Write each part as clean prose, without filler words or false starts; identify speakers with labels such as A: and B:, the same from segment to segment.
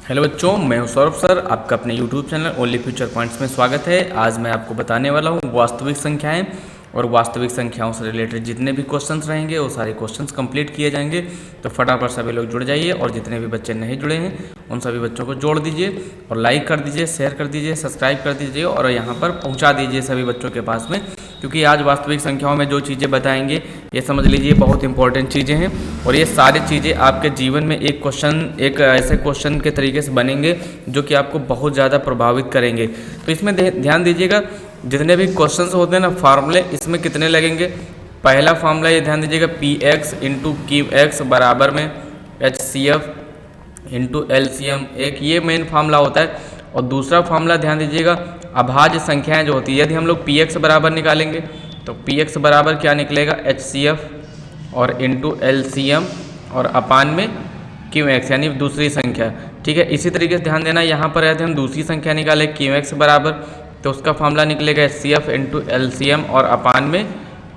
A: Hello बच्चों, मैं हूं सौरभ सर। आपका अपने YouTube channel only future points में स्वागत है। आज मैं आपको बताने वाला हूं वास्तविक संख्याएं और वास्तविक संख्याओं से रिलेटेड जितने भी क्वेश्चंस रहेंगे वो सारे क्वेश्चंस कंप्लीट किए जाएंगे। तो फटाफट सभी लोग जुड़ जाइए और जितने भी बच्चे नहीं जुड़े हैं उन सभी बच्चों को जोड़ दीजिए और लाइक कर दीजिए, शेयर कर दीजिए, सब्सक्राइब कर दीजिए और यहाँ पर पहुँचा दीजिए सभी बच्चों के पास में, क्योंकि आज वास्तविक संख्याओं में जो चीज़ें बताएंगे ये समझ लीजिए बहुत इंपॉर्टेंट चीज़ें हैं और ये सारी चीज़ें आपके जीवन में एक ऐसे क्वेश्चन के तरीके से बनेंगे जो कि आपको बहुत ज़्यादा प्रभावित करेंगे। तो इसमें ध्यान दीजिएगा, जितने भी क्वेश्चंस होते हैं ना फार्मूले, इसमें कितने लगेंगे। पहला फार्मूला ये ध्यान दीजिएगा, P X into Q X बराबर में H C F into L C M, एक ये मेन फार्मूला होता है। और दूसरा फार्मूला ध्यान दीजिएगा, अभाज्य संख्याएं जो होती है, यदि हम लोग पी एक्स बराबर निकालेंगे तो पी एक्स बराबर क्या निकलेगा, एच सी एफ और इंटू एल सी एम और अपान में क्यू एक्स यानी दूसरी संख्या। ठीक है, इसी तरीके से ध्यान देना, यहाँ पर यदि हम दूसरी संख्या निकालें क्यू एक्स बराबर तो उसका फार्मूला निकलेगा H C F into L C M और अपान में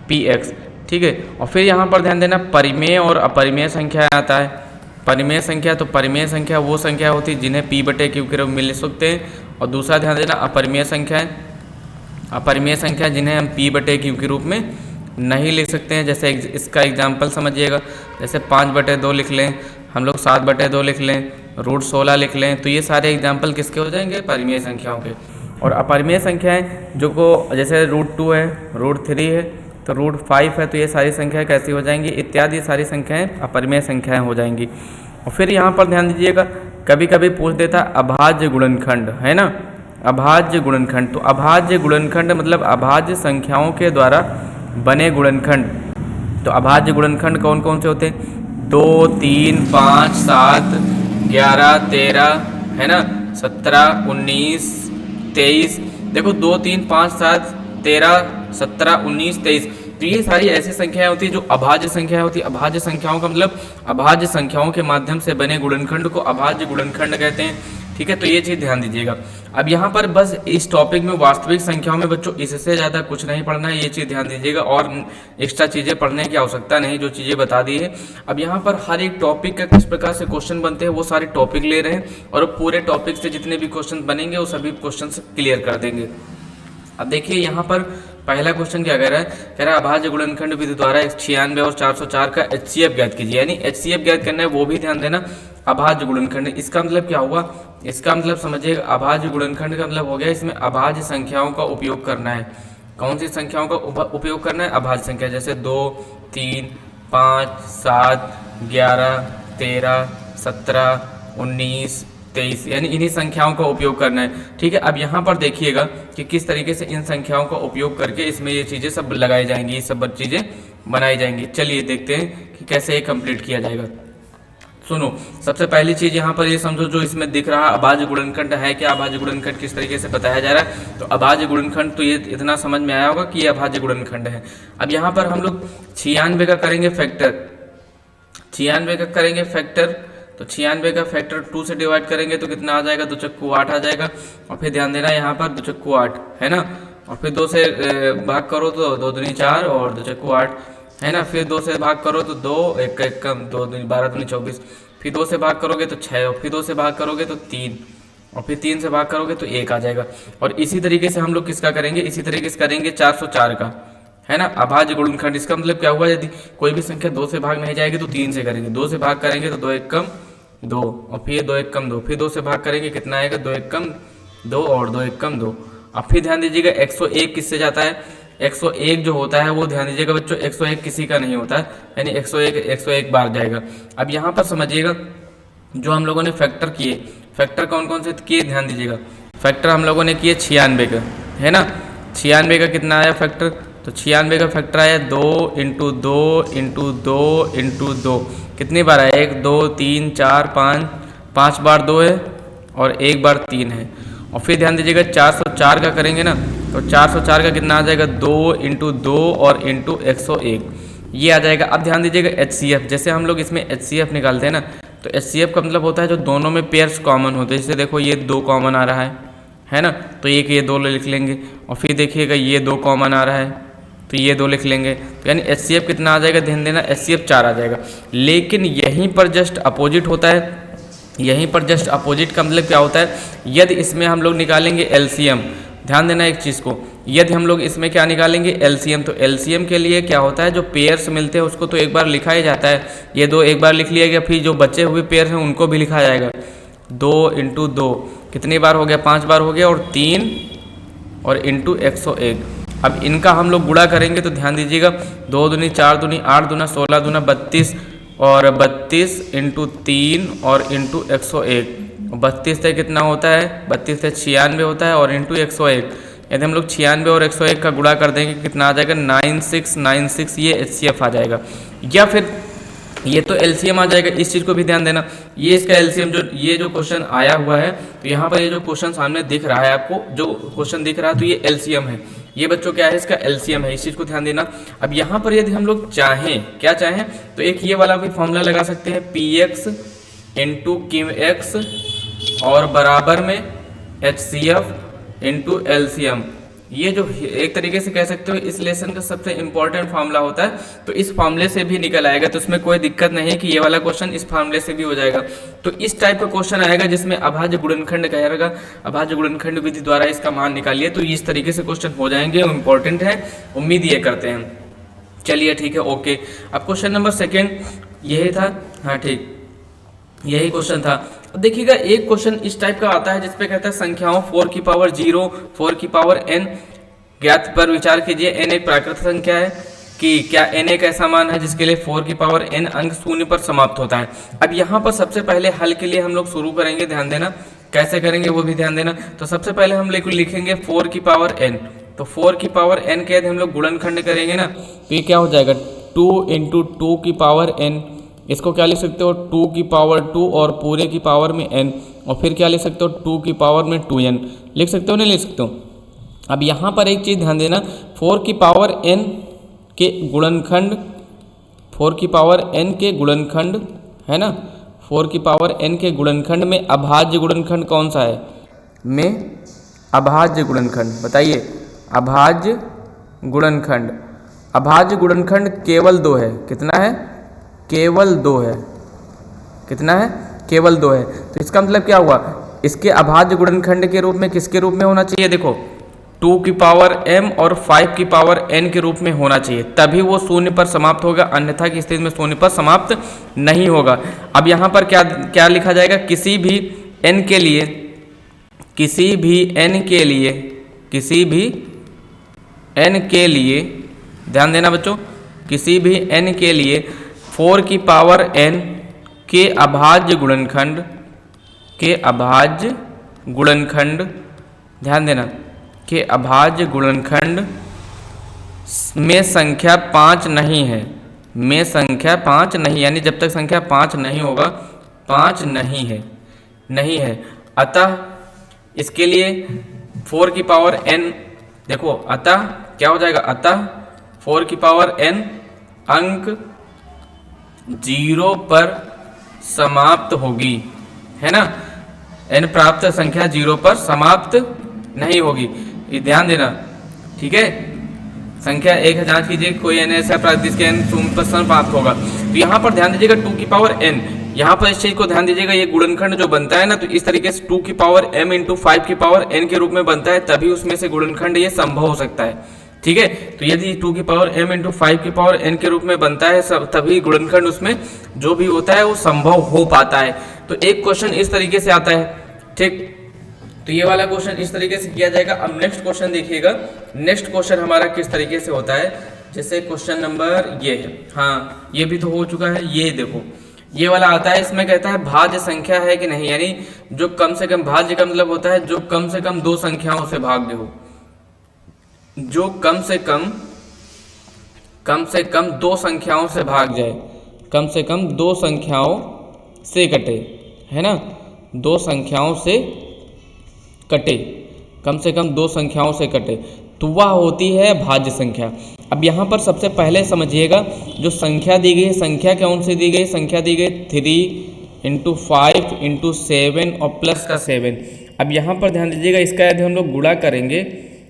A: पी एक्स। ठीक है, और फिर यहाँ पर ध्यान देना परिमेय और अपरिमेय संख्या आता है। परिमेय संख्या, तो परिमेय संख्या वो संख्या होती है जिन्हें पी बटे क्यू के रूप में लिख सकते हैं। और दूसरा ध्यान देना अपरिमेय संख्याएं, अपरिमेय संख्या जिन्हें हम पी बटे क्यू के रूप में नहीं लिख सकते हैं। जैसे इसका एग्जाम्पल समझिएगा, जैसे 5/2 लिख लें हम लोग, 7/2 लिख लें, रूट 16 लिख लें, तो ये सारे एग्जाम्पल किसके हो जाएंगे, परिमेय संख्याओं के। और अपरिमेय संख्याएं जो को जैसे रूट 2 है, रूट 3 है, तो रूट 5 है, तो ये सारी संख्याएं कैसी हो जाएंगी, इत्यादि सारी संख्याएं अपरिमेय संख्याएं हो जाएंगी। और फिर यहाँ पर ध्यान दीजिएगा, कभी कभी पूछ देता अभाज्य गुणनखंड, है ना, अभाज्य गुणनखंड। तो अभाज्य गुणनखंड मतलब अभाज्य संख्याओं के द्वारा बने गुणनखंड। तो अभाज्य गुणनखंड कौन कौन से होते हैं, 2, 3, 5, 7, 11, 13, है ना, 17, 19, 23। देखो 2, 3, 5, 7, 13, 17, 19, 23, तो ये सारी ऐसी संख्याएं होती है जो अभाज्य संख्याएं होती है। अभाज्य संख्याओं का मतलब अभाज्य संख्याओं के माध्यम से बने गुणनखंड को अभाज्य गुणनखंड कहते हैं। ठीक है, तो ये चीज़ ध्यान दीजिएगा। अब यहाँ पर बस इस टॉपिक में वास्तविक संख्याओं में बच्चों इससे ज़्यादा कुछ नहीं पढ़ना है, ये चीज़ ध्यान दीजिएगा। और एक्स्ट्रा चीज़ें पढ़ने की आवश्यकता नहीं, जो चीज़ें बता दी है। अब यहाँ पर हर एक टॉपिक का किस प्रकार से क्वेश्चन बनते हैं वो सारे टॉपिक ले रहे हैं और पूरे टॉपिक से जितने भी क्वेश्चन बनेंगे वो सभी क्वेश्चन क्लियर कर देंगे। अब देखिए यहाँ पर पहला क्वेश्चन क्या कह रहा है, कह रहा है अभाज्य गुणनखंड विधि द्वारा 96 और 404 का HCF ज्ञात कीजिए, यानी HCF ज्ञात करना है, वो भी ध्यान देना। अभाज्य गुणनखंड, इसका मतलब क्या हुआ, इसका मतलब समझिएगा, अभाज्य गुणनखंड का मतलब हो गया इसमें अभाज्य संख्याओं का उपयोग करना है। कौन सी संख्याओं का उपयोग करना है, अभाज्य संख्या, जैसे 2, 3, 5, 7, 11, 13, 17, 19, 23, यानी इन्हीं संख्याओं का उपयोग करना है। ठीक है, अब यहाँ पर देखिएगा कि किस तरीके से इन संख्याओं का उपयोग करके इसमें ये चीज़ें सब लगाई जाएंगी, ये सब चीज़ें बनाई जाएंगी। चलिए देखते हैं कि कैसे ये कंप्लीट किया जाएगा। सुनो, सबसे पहली चीज़ यहाँ पर ये समझो, जो इसमें दिख रहा अभाज्य गुणनखंड है क्या, अभाज्य गुणनखंड किस तरीके से बताया जा रहा है। तो अभाज्य गुणनखंड तो ये इतना समझ में आया होगा कि ये अभाज्य गुणनखंड है। अब यहाँ पर हम लोग 96 का करेंगे फैक्टर, 96 का करेंगे फैक्टर, तो 96 का फैक्टर 2 से डिवाइड करेंगे तो कितना आ जाएगा, 2 चक्कू 8 आ जाएगा। और फिर ध्यान देना यहाँ पर 2 चक्कू 8 है ना, और फिर 2 से भाग करो तो 2 दूनी 4 और 2 चक्कू 8 है ना, फिर 2 से भाग करो तो 2, 1 1 कम, 2 दूनी 12 दूनी 24, फिर 2 से भाग करोगे तो 6 और फिर 2 से भाग करोगे तो 3 और फिर 3 से भाग करोगे तो 1 आ जाएगा। और इसी तरीके से हम लोग किसका करेंगे, इसी तरीके से करेंगे 404 का, है ना, अभाज्य गुणनखंड। इसका मतलब क्या हुआ, यदि कोई भी संख्या 2 से भाग नहीं जाएगी तो 3 से करेंगे, 2 से भाग करेंगे तो 2 1 कम 2 और फिर 2 1 कम 2, फिर 2 से भाग करेंगे कितना आएगा, 2 1 कम 2 और 2 1 कम 2। अब फिर ध्यान दीजिएगा 101 किससे जाता है, 101 जो होता है वो ध्यान दीजिएगा बच्चों, 101 किसी का नहीं होता है, यानी 101 बार जाएगा। अब यहाँ पर समझिएगा, जो हम लोगों ने फैक्टर किए, फैक्टर कौन कौन से किए ध्यान दीजिएगा। फैक्टर हम लोगों ने किए 96 का, है ना, 96 का कितना आया फैक्टर, तो 96 का फैक्टर आया 2 इंटू 2 इंटू 2 इंटू 2, कितनी बार आया, 1 2 3 4 5 बार 2 है और 1 बार 3 है। और फिर ध्यान दीजिएगा 404 का करेंगे ना, तो 404 का कितना आ जाएगा, 2 इंटू 2 और इंटू 101, ये आ जाएगा। अब ध्यान दीजिएगा HCF, जैसे हम लोग इसमें HCF निकालते हैं ना, तो HCF का मतलब होता है जो दोनों में पेयर्स कॉमन होते हैं। जैसे देखो ये 2 कॉमन आ रहा है ना, तो एक ये 2 लिख लेंगे, और फिर देखिएगा ये 2 कॉमन आ रहा है तो ये 2 लिख लेंगे, तो यानी HCF कितना आ जाएगा, ध्यान देना HCF 4 आ जाएगा। लेकिन यहीं पर जस्ट अपोजिट होता है, यहीं पर जस्ट अपोजिट का मतलब क्या होता है, यदि इसमें हम लोग निकालेंगे एलसीएम, ध्यान देना एक चीज़ को, यदि हम लोग इसमें क्या निकालेंगे एलसीएम, तो एलसीएम के लिए क्या होता है, जो पेयर्स मिलते हैं उसको तो एक बार लिखा ही जाता है, ये दो एक बार लिख लिया गया, फिर जो बचे हुए पेयर्स हैं उनको भी लिखा जाएगा। 2 × 2 कितनी बार हो गया, 5 बार हो गया, और 3 और इंटू 101। अब इनका हम लोग गुणा करेंगे तो ध्यान दीजिएगा, 2 दूनी 4 दूनी 8 दूना 16 दूना 32, और 32 × 3 और इंटू 101। 32 से कितना होता है, 32 से 96 होता है, और इंटू 101। यदि हम लोग 96 और 101 का गुणा कर देंगे कितना आ जाएगा, 9696, ये एचसीएफ आ जाएगा। या फिर ये तो एलसीएम आ जाएगा, इस चीज़ को भी ध्यान देना, ये इसका एलसीएम जो ये जो क्वेश्चन आया हुआ है, तो यहाँ पर ये जो क्वेश्चन सामने दिख रहा है आपको, जो क्वेश्चन दिख रहा है तो ये एलसीएम है, ये बच्चों क्या है, इसका एलसीएम है, इस चीज़ को ध्यान देना। अब यहाँ पर यदि हम लोग चाहें, क्या चाहें, तो एक ये वाला भी फॉर्मूला लगा सकते हैं, px इंटू qx और बराबर में HCF इंटू एलसीएम। ये जो एक तरीके से कह सकते हो इस लेसन का सबसे इंपॉर्टेंट फार्मूला होता है, तो इस फार्मूले से भी निकल आएगा, तो उसमें कोई दिक्कत नहीं है कि ये वाला क्वेश्चन इस फार्मूले से भी हो जाएगा। तो इस टाइप का क्वेश्चन आएगा जिसमें अभाज्य गुणनखंड कहेगा, अभाज्य गुणनखंड विधि द्वारा इसका मान निकालिए, तो इस तरीके से क्वेश्चन हो जाएंगे, इंपॉर्टेंट है, उम्मीद ये करते हैं। चलिए ठीक है, ओके। अब क्वेश्चन नंबर 2 यही था, हाँ ठीक, यही क्वेश्चन था। अब देखिएगा एक क्वेश्चन इस टाइप का आता है जिसपे कहता है संख्याओं 4 की पावर 0, 4 की पावर n ज्ञात पर विचार कीजिए। n एक प्राकृत संख्या है कि क्या n एक ऐसा मान है जिसके लिए 4 की पावर n अंक 0 पर समाप्त होता है। अब यहाँ पर सबसे पहले हल के लिए हम लोग शुरू करेंगे, ध्यान देना कैसे करेंगे वो भी ध्यान देना। तो सबसे पहले हम लिखेंगे 4 की पावर n, तो 4 की पावर n के यदि हम लोग गुणनखंड करेंगे ना, तो ये क्या हो जाएगा, 2 × 2 की पावर n, इसको क्या लिख सकते हो, 2 की पावर 2 और पूरे की पावर में n, और फिर क्या लिख सकते हो, 2 की पावर में 2n लिख सकते हो, नहीं लिख सकते हो। अब यहाँ पर एक चीज़ ध्यान देना, 4 की पावर n के गुणनखंड, 4 की पावर n के गुणनखंड है ना, 4 की पावर n के गुणनखंड में अभाज्य गुणनखंड कौन सा है, में अभाज्य गुणनखंड, बताइए अभाज्य गुणनखंड। अभाज्य गुणनखंड केवल 2 है, कितना है, केवल 2 है, कितना है, केवल 2 है। तो इसका मतलब क्या हुआ, इसके अभाज्य गुणनखंड के रूप में किसके रूप में होना चाहिए, देखो 2 की पावर m और 5 की पावर n के रूप में होना चाहिए, तभी वो 0 पर समाप्त होगा, अन्यथा की स्थिति में 0 पर समाप्त नहीं होगा। अब यहाँ पर क्या क्या लिखा जाएगा, किसी भी n के लिए, किसी भी n के लिए, किसी भी n के लिए, ध्यान देना बच्चों, किसी भी n के लिए 4 की पावर n के अभाज्य गुणनखंड, के अभाज्य गुणनखंड, ध्यान देना, के अभाज्य गुणनखंड में संख्या 5 नहीं है, में संख्या 5 नहीं, यानी जब तक संख्या 5 नहीं होगा, 5 नहीं है, नहीं है। अतः इसके लिए 4 की पावर n, देखो अतः क्या हो जाएगा, अतः 4 की पावर n अंक 0 पर समाप्त होगी, है ना, n प्राप्त संख्या 0 पर समाप्त नहीं होगी, ये ध्यान देना, ठीक है। संख्या 1 है, जांच कीजिए कोई n ऐसा प्राप्त जिसके n 0 पर समाप्त होगा। तो यहाँ पर ध्यान दीजिएगा 2 की पावर n, यहाँ पर इस चीज को ध्यान दीजिएगा, ये गुणनखंड जो बनता है ना, तो इस तरीके से 2 की पावर m × 5 की पावर n के रूप में बनता है, तभी उसमें से गुणनखंड ये संभव हो सकता है, ठीक है। तो यदि 2 की पावर m × 5 की पावर n के रूप में बनता है, तभी गुणनखंड उसमें जो भी होता है वो संभव हो पाता है। तो एक क्वेश्चन इस तरीके से आता है, ठीक, तो ये वाला क्वेश्चन इस तरीके से किया जाएगा। अब नेक्स्ट क्वेश्चन देखिएगा, नेक्स्ट क्वेश्चन हमारा किस तरीके से होता है, जैसे क्वेश्चन नंबर ये है, हाँ ये भी तो हो चुका है, ये देखो ये वाला आता है, इसमें कहता है भाज्य संख्या है कि नहीं, यानी जो कम से कम, भाज्य का मतलब होता है जो कम से कम 2 संख्याओं से भाग्य हो, जो कम से कम 2 संख्याओं से भाग जाए, कम से कम 2 संख्याओं से कटे, है ना, 2 संख्याओं से कटे, कम से कम 2 संख्याओं से कटे, तो वह होती है भाज्य संख्या। अब यहाँ पर सबसे पहले समझिएगा, जो संख्या दी गई है, संख्या कौन सी दी गई, संख्या दी गई 3 × 5 × 7 और प्लस का 7। अब यहाँ पर ध्यान दीजिएगा, इसका यदि हम लोग गुणा करेंगे,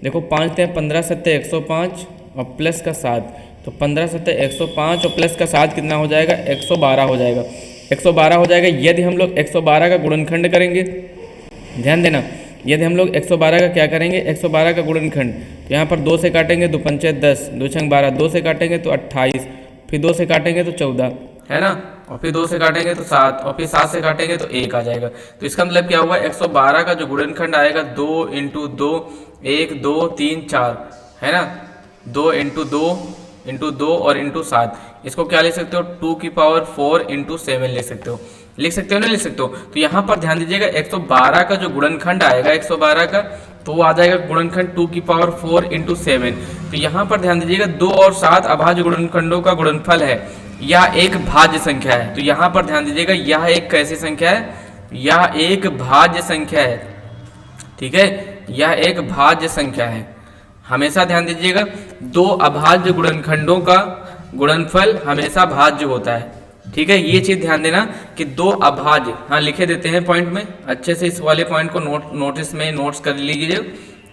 A: देखो 5 × 15 = 105 और प्लस का 7, तो 15 × 105 और प्लस का 7 कितना हो जाएगा, 112 हो जाएगा। 112 हो जाएगा यदि हम लोग 112 का गुणनखंड करेंगे। ध्यान देना, यदि हम लोग 112 का क्या करेंगे, 112 का गुणनखंड, तो यहाँ पर 2 से काटेंगे 2 पंचे 10, 2 छंग 12, 2 से काटेंगे तो 28, फिर 2 से काटेंगे तो 14, है ना, और फिर 2 से काटेंगे तो 7, और फिर 7 से काटेंगे तो 1 आ जाएगा। तो इसका मतलब क्या हुआ, 112 का जो गुणनखंड आएगा 2 × 2, 1 2 3 4, है ना, 2 × 2 × 2 और × 7, इसको क्या लिख सकते हो, 2 की पावर 4 × 7 लिख सकते हो, लिख सकते हो ना, लिख सकते हो। तो यहाँ पर ध्यान दीजिएगा 112 का जो गुणनखंड आएगा 112 का, तो वो आ जाएगा गुणनखंड 2 की पावर 4 × 7। तो यहाँ पर ध्यान दीजिएगा 2 और 7 अभाज्य गुणनखंडों का गुणनफल है, यह एक भाज्य संख्या है। तो यहाँ पर ध्यान दीजिएगा यह एक कैसी संख्या है, यह एक भाज्य संख्या है, ठीक है, यह एक भाज्य संख्या है। हमेशा ध्यान दीजिएगा 2 अभाज्य गुणनखंडों का गुणनफल हमेशा भाज्य होता है, ठीक है, ये चीज ध्यान देना कि 2 अभाज्य, हाँ लिखे देते हैं पॉइंट में, अच्छे से इस वाले पॉइंट को नोटिस में नोट्स कर लीजिए,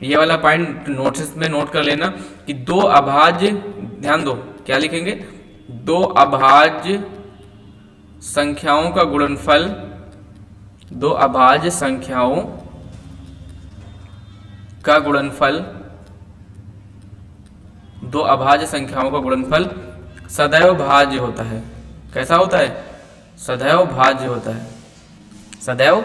A: ये वाला पॉइंट नोटिस में नोट कर लेना कि 2 अभाज्य, ध्यान दो क्या लिखेंगे, 2 अभाज्य संख्याओं का गुणनफल, 2 अभाज्य संख्याओं का गुणनफल, 2 अभाज्य संख्याओं का गुणनफल सदैव भाज्य होता है। कैसा होता है, सदैव भाज्य होता है, सदैव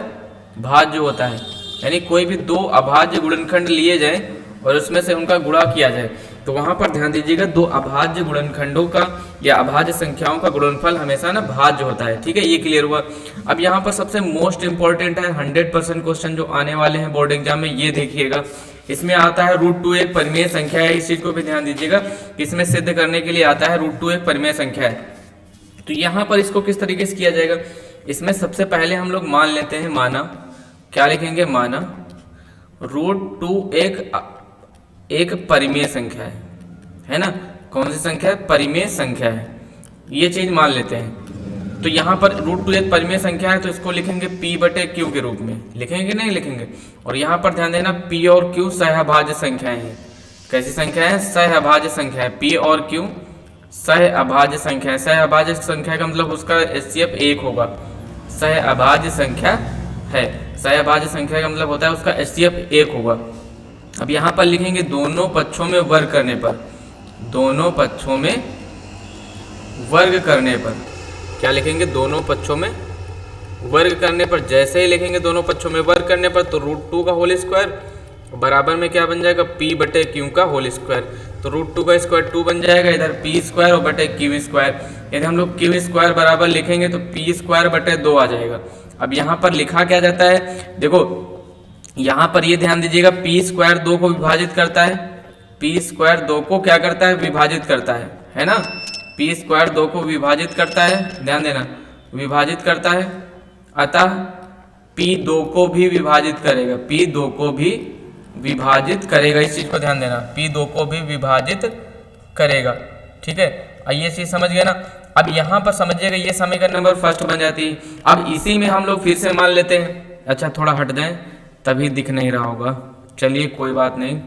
A: भाज्य होता है। यानी कोई भी 2 अभाज्य गुणनखंड लिए जाए और उसमें से उनका गुणा किया जाए, तो वहां पर ध्यान दीजिएगा 2 अभाज्य गुणनखंडों का या अभाज्य संख्याओं का गुणनफल हमेशा ना भाज्य होता है, ठीक है, ये क्लियर हुआ। अब यहाँ पर सबसे मोस्ट इंपॉर्टेंट है 100% क्वेश्चन जो आने वाले हैं बोर्ड एग्जाम में, ये देखिएगा, इसमें आता है √2 एक परिमेय संख्या है, इस चीज को भी ध्यान दीजिएगा, इसमें सिद्ध करने के लिए आता है √2 एक परिमेय संख्या है। तो यहाँ पर इसको किस तरीके से किया जाएगा, इसमें सबसे पहले हम लोग मान लेते हैं, माना, क्या लिखेंगे, माना √2 एक परिमेय संख्या है ना, कौन सी संख्या है, परिमेय संख्या है, ये चीज मान लेते हैं। तो यहाँ पर √2 एक परिमेय संख्या है, तो इसको लिखेंगे P/Q के रूप में, लिखेंगे नहीं लिखेंगे। और यहाँ पर ध्यान देना P और Q सहअभाज्य संख्याएं हैं, कैसी संख्या है, सहअभाज्य संख्या है, P और Q सहअभाज्य संख्या है। सहअभाज्य संख्या का मतलब उसका HCF 1 होगा, सहअभाज्य संख्या है, सहअभाज्य संख्या का मतलब होता है उसका HCF 1 होगा। अब यहाँ पर लिखेंगे दोनों पक्षों में वर्ग करने पर, दोनों पक्षों में वर्ग करने पर, क्या लिखेंगे, दोनों पक्षों में वर्ग करने पर, जैसे ही लिखेंगे दोनों पक्षों में वर्ग करने पर, तो √2 का होल स्क्वायर बराबर में क्या बन जाएगा, P/Q का होल स्क्वायर, तो √2 का स्क्वायर 2 बन जाएगा, इधर P² और बटे Q²। यदि हम लोग Q² बराबर लिखेंगे तो P²/2 आ जाएगा। अब यहाँ पर लिखा क्या जाता है, देखो यहाँ पर ये ध्यान दीजिएगा, P² 2 को विभाजित करता है, P² 2 को क्या करता है, विभाजित करता है ना, P² 2 को विभाजित करता है, ध्यान देना, विभाजित करता है, अतः P2 को भी विभाजित करेगा, P2 को भी विभाजित करेगा, इस चीज को ध्यान देना, P2 को भी विभाजित करेगा, ठीक है, ये चीज समझ गए ना। अब यहाँ पर समझिएगा ये समीकरण नंबर फर्स्ट बन जाती है। अब इसी में हम लोग फिर से मान लेते हैं, अच्छा थोड़ा हट जाए तभी दिख नहीं रहा होगा, चलिए कोई बात नहीं,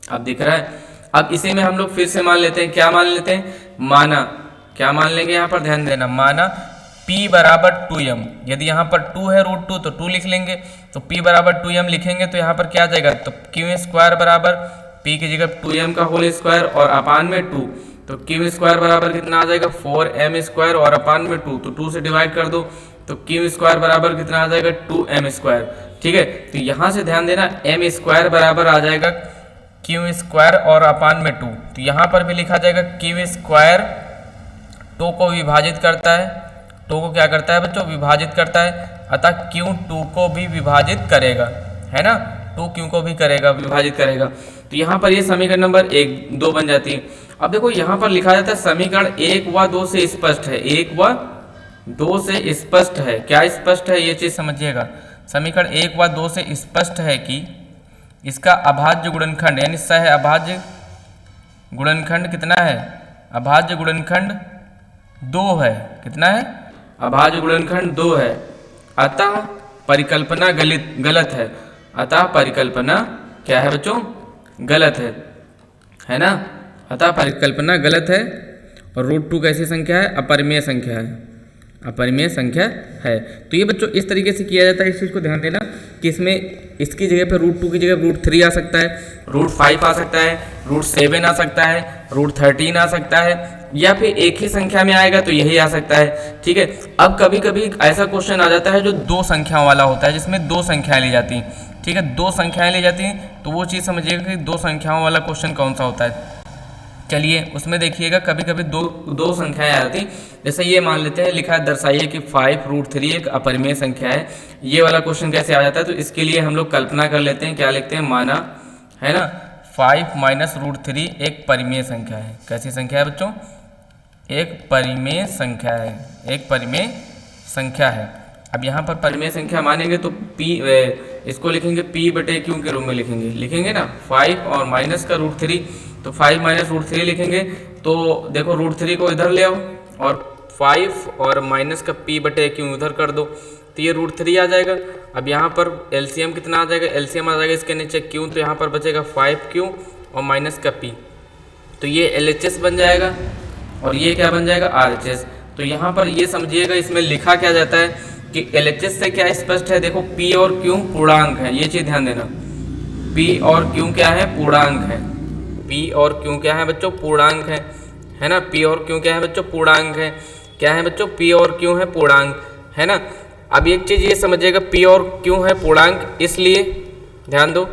A: अब दिख रहा है। अब इसी में हम लोग फिर से मान लेते हैं, क्या मान लेते हैं, माना, क्या मान लेंगे, यहाँ पर ध्यान देना, माना P बराबर 2m, यदि यहाँ पर 2 है √2 तो 2 लिख लेंगे, तो P बराबर 2m लिखेंगे तो यहाँ पर क्या आ जाएगा, तो Q² बराबर P की जगह 2m का होल स्क्वायर और अपान में 2, तो Q² बराबर कितना आ जाएगा, 4m² और अपान में 2, तो 2 से डिवाइड कर दो, तो Q² बराबर कितना आ जाएगा, 2m², ठीक है। तो यहाँ से ध्यान देना m² बराबर आ जाएगा Q² और अपान में 2, तो यहाँ पर भी लिखा जाएगा Q² 2 को विभाजित करता है, 2 को क्या करता है बच्चों, विभाजित करता है, अतः Q2 को भी विभाजित करेगा, है ना, 2Q को भी करेगा, विभाजित करेगा। तो यहाँ पर ये समीकरण नंबर 2 बन जाती है। अब देखो यहाँ पर लिखा जाता है समीकरण 1 व 2 से स्पष्ट है, 1 व 2 से स्पष्ट है, क्या स्पष्ट है ये चीज समझिएगा, समीकरण 1 व 2 से स्पष्ट है कि इसका अभाज्य गुणनखंड यानी सहअभाज्य गुणनखंड कितना है, अभाज्य गुणनखंड 2 है, कितना है, अभाज्य गुणनखंड 2 है, अतः परिकल्पना गलत है, अतः परिकल्पना क्या है बच्चों, गलत है ना, अतः परिकल्पना गलत है। और √2 कैसी संख्या है, अपरिमेय संख्या है, अपरिमेय संख्या है। तो ये बच्चों इस तरीके से किया जाता है। इस चीज़ को ध्यान देना कि इसमें इसकी जगह पे √2 की जगह √3 आ सकता है, √5 आ सकता है, √7 आ सकता है, √13 आ सकता है, या फिर एक ही संख्या में आएगा तो यही आ सकता है। ठीक है। अब कभी कभी ऐसा क्वेश्चन आ जाता है जो 2 संख्याओं वाला होता है, जिसमें 2 संख्याएं ली जाती हैं। ठीक है, 2 संख्याएं ली जाती हैं, तो वो चीज़ समझिएगा कि 2 संख्याओं वाला क्वेश्चन कौन सा होता है। चलिए उसमें देखिएगा कभी कभी दो संख्याएं आ जाती, जैसे ये मान लेते हैं लिखा है दर्शाइए कि 5√3 एक अपरिमेय संख्या है। ये वाला क्वेश्चन कैसे आ जाता है, तो इसके लिए हम लोग कल्पना कर लेते हैं, क्या लिखते हैं, माना है ना 5 - √3 एक परिमेय संख्या है। कैसी संख्या है बच्चों, एक परिमेय संख्या है, एक परिमेय संख्या है। अब यहाँ पर परिमेय संख्या मानेंगे तो इसको लिखेंगे P/Q के रूप में लिखेंगे ना, 5 और माइनस का √3, तो 5 - √3 लिखेंगे। तो देखो √3 को इधर ले आओ और 5 और माइनस का P/Q इधर कर दो, तो ये √3 आ जाएगा। अब यहाँ पर एलसीएम कितना आ जाएगा, एलसीएम आ जाएगा इसके नीचे Q, तो यहाँ पर बचेगा 5Q और माइनस का P, तो ये LHS बन जाएगा और ये क्या बन जाएगा, RHS। तो यहाँ पर ये समझिएगा इसमें लिखा क्या जाता है कि LHS से क्या स्पष्ट है, देखो P और Q पूर्णांक है, ये चीज़ ध्यान देना। P और Q क्या है, पूर्णांक है। P और Q क्या है बच्चों, पूर्णांक है ना। P और Q क्या है बच्चों, पूर्णांक है। क्या है बच्चों, P और Q है पूर्णांक, है ना। अब एक चीज़ ये समझिएगा, P और Q है पूर्णांक, इसलिए ध्यान दो,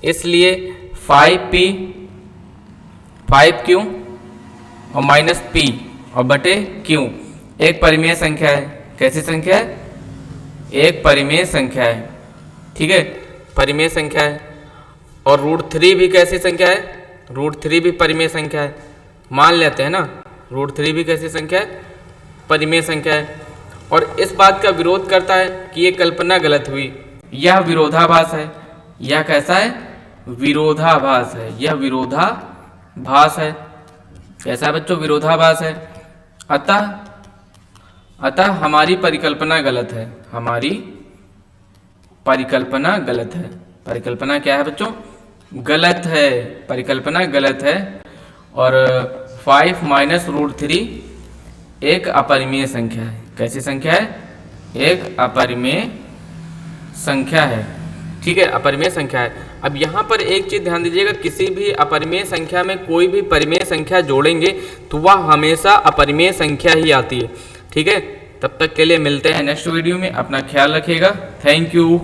A: इसलिए 5P 5Q और माइनस P और बटे Q एक परिमेय संख्या है। कैसी संख्या है, एक परिमेय संख्या है। ठीक है, परिमेय संख्या है। और √3 भी कैसी संख्या है, √3 भी परिमेय संख्या है। मान लेते हैं ना, √3 भी कैसी संख्या है, परिमेय संख्या है। और इस बात का विरोध करता है कि ये कल्पना गलत हुई, यह विरोधाभास है। यह कैसा है, विरोधाभास है, यह विरोधाभास है। कैसा है बच्चों, विरोधाभास है। अतः हमारी परिकल्पना गलत है, हमारी परिकल्पना गलत है। परिकल्पना क्या है बच्चों, गलत है, परिकल्पना गलत है। और 5 - √3 एक अपरिमेय संख्या है। कैसी संख्या है, एक अपरिमेय संख्या है। ठीक है, अपरिमेय संख्या है। अब यहाँ पर एक चीज़ ध्यान दीजिएगा, किसी भी अपरिमेय संख्या में कोई भी परिमेय संख्या जोड़ेंगे तो वह हमेशा अपरिमेय संख्या ही आती है। ठीक है, तब तक के लिए मिलते हैं नेक्स्ट वीडियो में। अपना ख्याल रखिएगा। Thank you.